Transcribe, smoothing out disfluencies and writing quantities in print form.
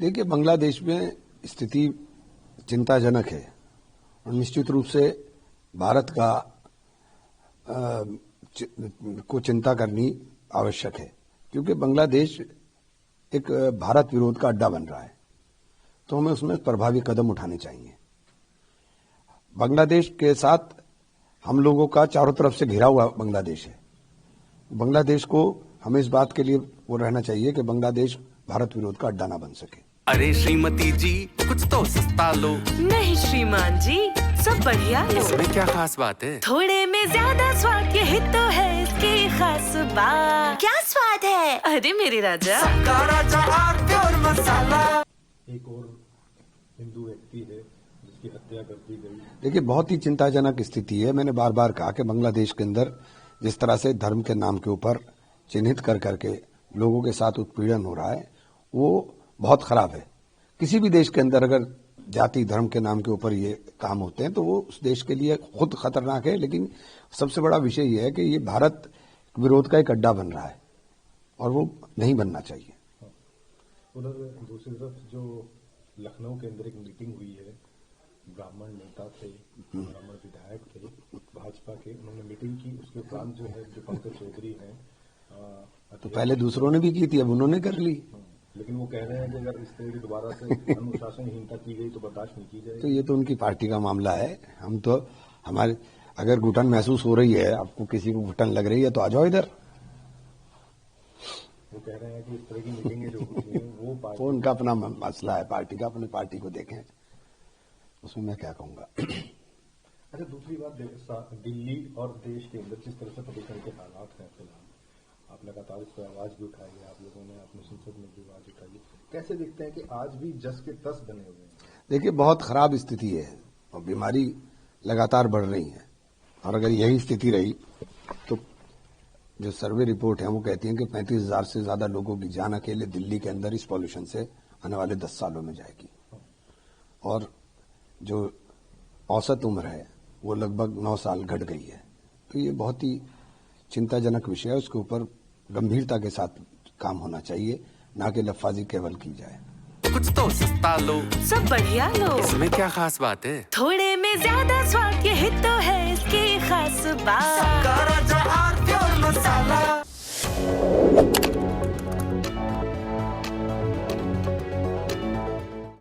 देखिए, बांग्लादेश में स्थिति चिंताजनक है और निश्चित रूप से भारत का को चिंता करनी आवश्यक है, क्योंकि बांग्लादेश एक भारत विरोध का अड्डा बन रहा है, तो हमें उसमें प्रभावी कदम उठाने चाहिए। बांग्लादेश के साथ हम लोगों का चारों तरफ से घिरा हुआ बांग्लादेश है। बांग्लादेश को हमें इस बात के लिए वो रहना चाहिए कि बांग्लादेश भारत विरोध का अड्डा ना बन सके। अरे श्रीमती जी, कुछ तो सस्ता लो। नहीं श्रीमान जी, सब बढ़िया लो। इसमें क्या खास बात है? थोड़े में ज्यादा स्वाद, यही तो है इसकी खास बात। क्या स्वाद है? अरे मेरे राजा, सबका राजा और प्योर मसाला। एक और हिंदू व्यक्ति है जिसकी हत्या कर दी गई। देखिए, बहुत ही चिंताजनक स्थिति है। मैंने बार बार कहा कि बांग्लादेश के अंदर जिस तरह से धर्म के नाम के ऊपर चिन्हित कर करके लोगों के साथ उत्पीड़न हो रहा है, वो बहुत खराब है। किसी भी देश के अंदर अगर जाति धर्म के नाम के ऊपर ये काम होते हैं तो वो उस देश के लिए खुद खतरनाक है, लेकिन सबसे बड़ा विषय ये है कि ये भारत विरोध का एक अड्डा बन रहा है और वो नहीं बनना चाहिए। उधर दूसरी तरफ जो लखनऊ के अंदर एक मीटिंग हुई है, ब्राह्मण नेता थे, ब्राह्मण विधायक थे भाजपा के, उन्होंने मीटिंग की। उसके उपरांत जो है, जो पंकज चौधरी हैं, तो पहले दूसरों ने भी की थी, अब उन्होंने कर ली। लेकिन वो कह रहे हैं कि अगर इस तरह की दोबारा से अनुशासनहीनता की गई तो बर्दाश्त नहीं की जाएगी। तो ये तो उनकी पार्टी का मामला है। हम तो हमारे अगर घुटन महसूस हो रही है, आपको किसी को घुटन लग रही है तो आ जाओ इधर। वो कह रहे हैं कि इस तरह की मीटिंगें जो होती हैं वो उनका अपना मसला है, पार्टी का, अपनी पार्टी को देखें, उसमें मैं क्या कहूंगा। अच्छा, दूसरी बात, दिल्ली और देश के अंदर जिस तरह से प्रदूषण के हालात हैं फिलहाल, आप लगातार इस पर आवाज भी उठाई है, आप लोगों ने अपनी संसद में भी आवाज उठाई, कैसे देखते हैं कि आज भी जस के तस बने हुए हैं? देखिए, बहुत खराब स्थिति है और बीमारी लगातार बढ़ रही है, और अगर यही स्थिति रही तो जो सर्वे रिपोर्ट है वो कहती है कि 35,000 से ज्यादा लोगों की जान अकेले दिल्ली के अंदर इस पॉल्यूशन से आने वाले 10 सालों में जाएगी, और जो औसत उम्र है वो लगभग 9 साल घट गई है। तो ये बहुत ही चिंताजनक विषय है, उसके ऊपर गंभीरता के साथ काम होना चाहिए, ना कि लफाजी केवल की जाए। कुछ तो सस्ता लो, सब बढ़िया लो। इसमें क्या खास बात है? थोड़े में ज्यादा स्वाद, यही तो है इसकी खास बात। सबका राजा और प्योर मसाला।